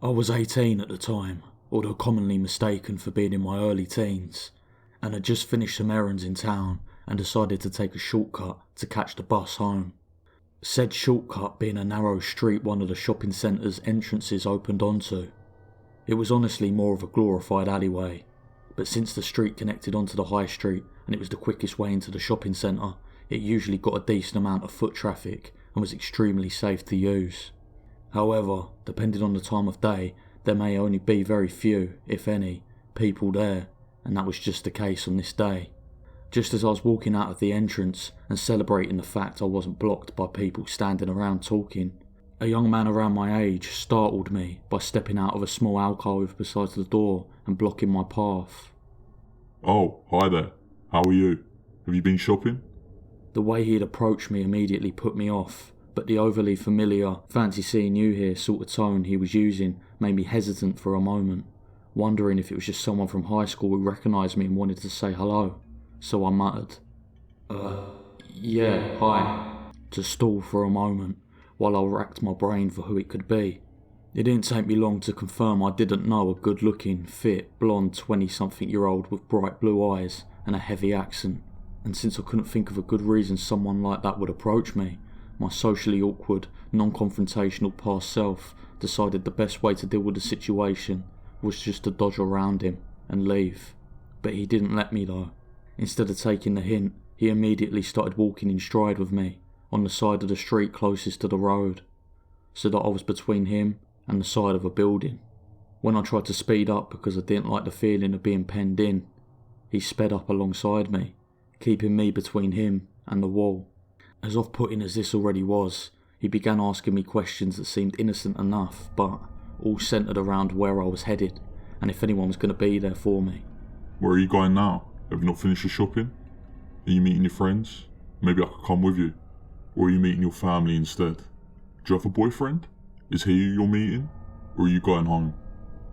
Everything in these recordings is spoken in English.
I was 18 at the time, although commonly mistaken for being in my early teens, and had just finished some errands in town and decided to take a shortcut to catch the bus home. Said shortcut being a narrow street one of the shopping centre's entrances opened onto. It was honestly more of a glorified alleyway, but since the street connected onto the high street and it was the quickest way into the shopping centre, it usually got a decent amount of foot traffic and was extremely safe to use. However, depending on the time of day, there may only be very few, if any, people there, and that was just the case on this day. Just as I was walking out of the entrance and celebrating the fact I wasn't blocked by people standing around talking, a young man around my age startled me by stepping out of a small alcove beside the door and blocking my path. "Oh, hi there. How are you? Have you been shopping?" The way he had approached me immediately put me off, but the overly familiar, fancy seeing you here sort of tone he was using made me hesitant for a moment, wondering if it was just someone from high school who recognised me and wanted to say hello. So I muttered, yeah, hi, to stall for a moment while I racked my brain for who it could be. It didn't take me long to confirm I didn't know a good-looking, fit, blonde 20-something-year-old with bright blue eyes and a heavy accent, and since I couldn't think of a good reason someone like that would approach me, my socially awkward, non-confrontational past self decided the best way to deal with the situation was just to dodge around him and leave. But he didn't let me though. Instead of taking the hint, he immediately started walking in stride with me, on the side of the street closest to the road, so that I was between him and the side of a building. When I tried to speed up because I didn't like the feeling of being penned in, he sped up alongside me, keeping me between him and the wall. As off-putting as this already was, he began asking me questions that seemed innocent enough, but all centred around where I was headed, and if anyone was going to be there for me. "Where are you going now? Have you not finished your shopping? Are you meeting your friends? Maybe I could come with you. Or are you meeting your family instead? Do you have a boyfriend? Is he you're meeting? Or are you going home?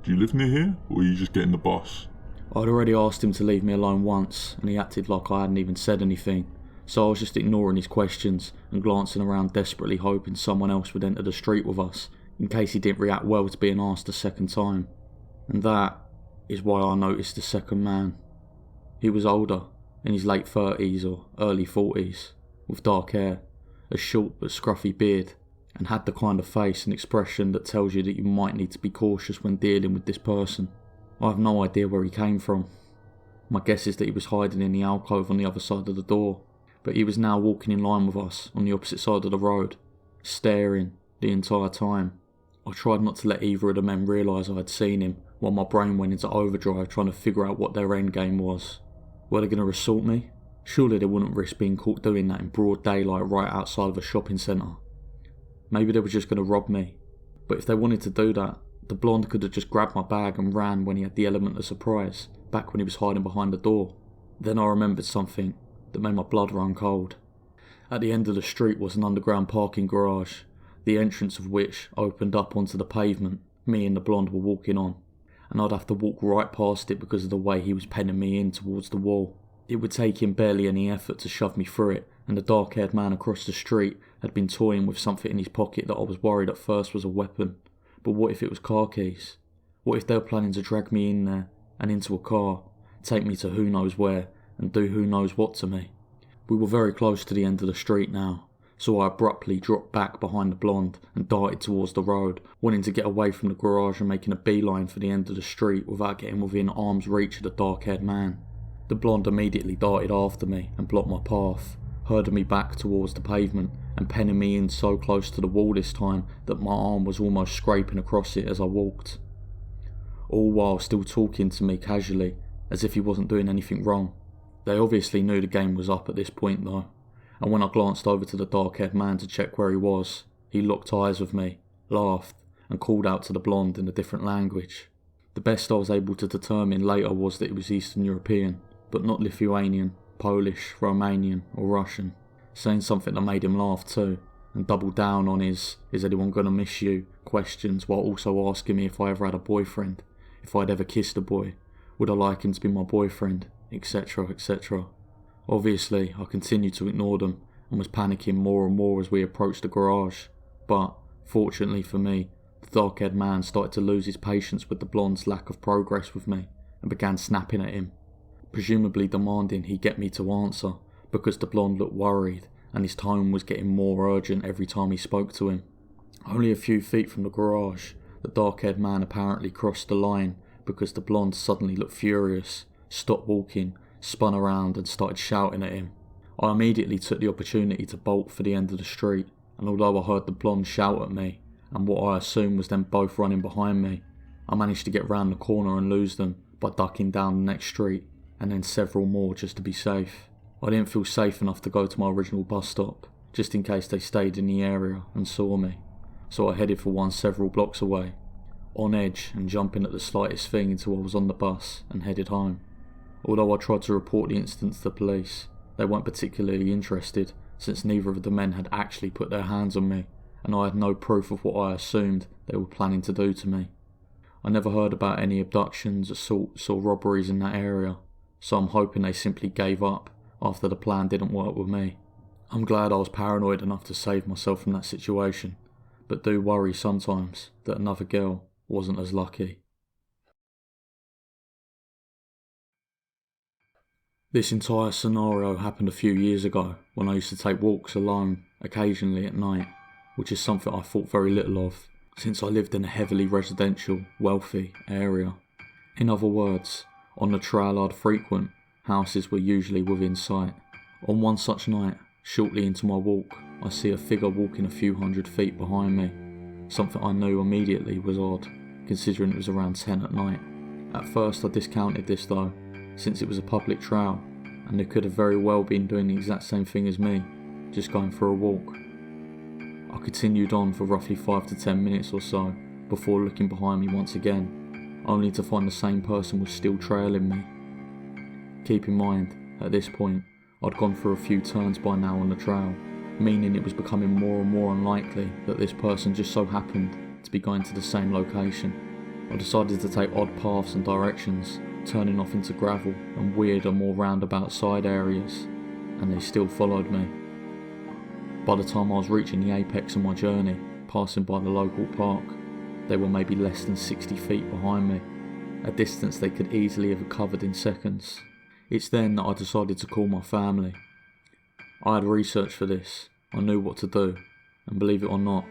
Do you live near here, or are you just getting the bus?" I'd already asked him to leave me alone once, and he acted like I hadn't even said anything, so I was just ignoring his questions and glancing around desperately hoping someone else would enter the street with us, in case he didn't react well to being asked a second time. And that is why I noticed the second man. He was older, in his late 30s or early 40s, with dark hair, a short but scruffy beard, and had the kind of face and expression that tells you that you might need to be cautious when dealing with this person. I have no idea where he came from. My guess is that he was hiding in the alcove on the other side of the door, but he was now walking in line with us on the opposite side of the road, staring the entire time. I tried not to let either of the men realise I had seen him, while my brain went into overdrive trying to figure out what their end game was. Were they going to assault me? Surely they wouldn't risk being caught doing that in broad daylight right outside of a shopping centre. Maybe they were just going to rob me. But if they wanted to do that, the blonde could have just grabbed my bag and ran when he had the element of surprise, back when he was hiding behind the door. Then I remembered something that made my blood run cold. At the end of the street was an underground parking garage, the entrance of which opened up onto the pavement me and the blonde were walking on, and I'd have to walk right past it because of the way he was penning me in towards the wall. It would take him barely any effort to shove me through it, and the dark-haired man across the street had been toying with something in his pocket that I was worried at first was a weapon. But what if it was car keys? What if they were planning to drag me in there, and into a car, take me to who knows where, and do who knows what to me? We were very close to the end of the street now, so I abruptly dropped back behind the blonde and darted towards the road, wanting to get away from the garage and making a beeline for the end of the street without getting within arm's reach of the dark-haired man. The blonde immediately darted after me and blocked my path, herding me back towards the pavement and penning me in so close to the wall this time that my arm was almost scraping across it as I walked. All while still talking to me casually, as if he wasn't doing anything wrong. They obviously knew the game was up at this point though, and when I glanced over to the dark-haired man to check where he was, he locked eyes with me, laughed, and called out to the blonde in a different language. The best I was able to determine later was that it was Eastern European, but not Lithuanian, Polish, Romanian or Russian, saying something that made him laugh too, and doubled down on his "is anyone gonna miss you" questions, while also asking me if I ever had a boyfriend, if I'd ever kissed a boy, would I like him to be my boyfriend, etc, etc. Obviously, I continued to ignore them and was panicking more and more as we approached the garage, but, fortunately for me, the dark-haired man started to lose his patience with the blonde's lack of progress with me and began snapping at him, presumably demanding he get me to answer because the blonde looked worried and his tone was getting more urgent every time he spoke to him. Only a few feet from the garage, the dark-haired man apparently crossed the line because the blonde suddenly looked furious, stopped walking, spun around and started shouting at him. I immediately took the opportunity to bolt for the end of the street, and although I heard the blonde shout at me, and what I assumed was them both running behind me, I managed to get round the corner and lose them by ducking down the next street, and then several more just to be safe. I didn't feel safe enough to go to my original bus stop, just in case they stayed in the area and saw me, so I headed for one several blocks away, on edge and jumping at the slightest thing until I was on the bus and headed home. Although I tried to report the incident to the police, they weren't particularly interested since neither of the men had actually put their hands on me, and I had no proof of what I assumed they were planning to do to me. I never heard about any abductions, assaults or robberies in that area, so I'm hoping they simply gave up after the plan didn't work with me. I'm glad I was paranoid enough to save myself from that situation, but do worry sometimes that another girl wasn't as lucky. This entire scenario happened a few years ago when I used to take walks alone, occasionally at night, which is something I thought very little of, since I lived in a heavily residential, wealthy area. In other words, on the trail I'd frequent, houses were usually within sight. On one such night, shortly into my walk, I see a figure walking a few hundred feet behind me, something I knew immediately was odd, considering it was around 10 at night. At first I discounted this though, since it was a public trail, and they could have very well been doing the exact same thing as me, just going for a walk. I continued on for roughly 5 to 10 minutes or so, before looking behind me once again, only to find the same person was still trailing me. Keep in mind, at this point, I'd gone through a few turns by now on the trail, meaning it was becoming more and more unlikely that this person just so happened to be going to the same location. I decided to take odd paths and directions, turning off into gravel and weird and more roundabout side areas, and they still followed me. By the time I was reaching the apex of my journey, passing by the local park, they were maybe less than 60 feet behind me, a distance they could easily have covered in seconds. It's then that I decided to call my family. I had researched for this, I knew what to do, and believe it or not,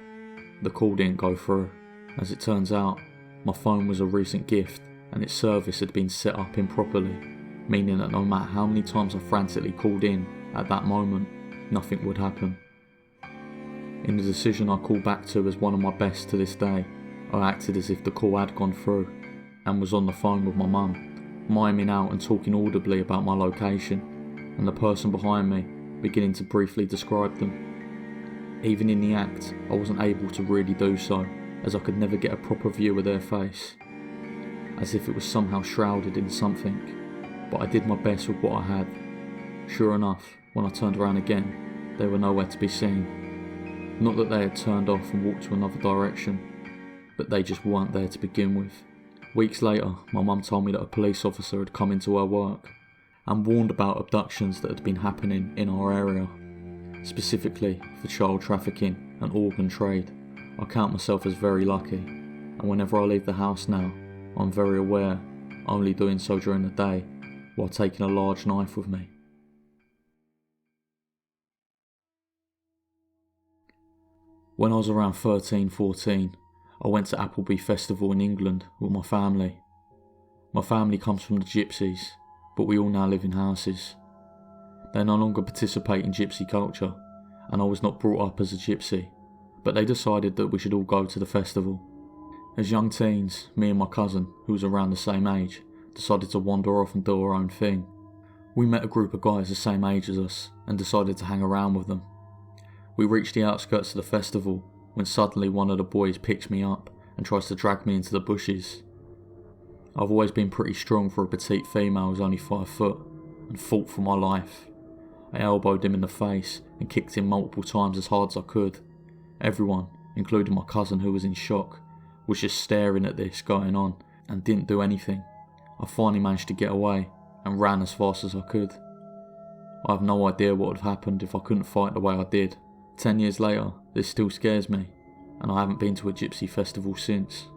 the call didn't go through. As it turns out, my phone was a recent gift and its service had been set up improperly, meaning that no matter how many times I frantically called in at that moment, nothing would happen. In the decision I called back to as one of my best to this day, I acted as if the call had gone through and was on the phone with my mum, miming out and talking audibly about my location and the person behind me, beginning to briefly describe them. Even in the act, I wasn't able to really do so, as I could never get a proper view of their face, as if it was somehow shrouded in something, but I did my best with what I had. Sure enough, when I turned around again, they were nowhere to be seen. Not that they had turned off and walked to another direction, but they just weren't there to begin with. Weeks later, my mum told me that a police officer had come into her work and warned about abductions that had been happening in our area, specifically for child trafficking and organ trade. I count myself as very lucky, and whenever I leave the house now, I'm very aware, only doing so during the day, while taking a large knife with me. When I was around 13-14, I went to Appleby Festival in England with my family. My family comes from the Gypsies, but we all now live in houses. They no longer participate in gypsy culture, and I was not brought up as a gypsy, but they decided that we should all go to the festival. As young teens, me and my cousin, who was around the same age, decided to wander off and do our own thing. We met a group of guys the same age as us and decided to hang around with them. We reached the outskirts of the festival when suddenly one of the boys picks me up and tries to drag me into the bushes. I've always been pretty strong for a petite female who's only 5 foot and fought for my life. I elbowed him in the face and kicked him multiple times as hard as I could. Everyone, including my cousin who was in shock, was just staring at this going on and didn't do anything. I finally managed to get away and ran as fast as I could. I have no idea what would have happened if I couldn't fight the way I did. 10 years later, this still scares me, and I haven't been to a gypsy festival since.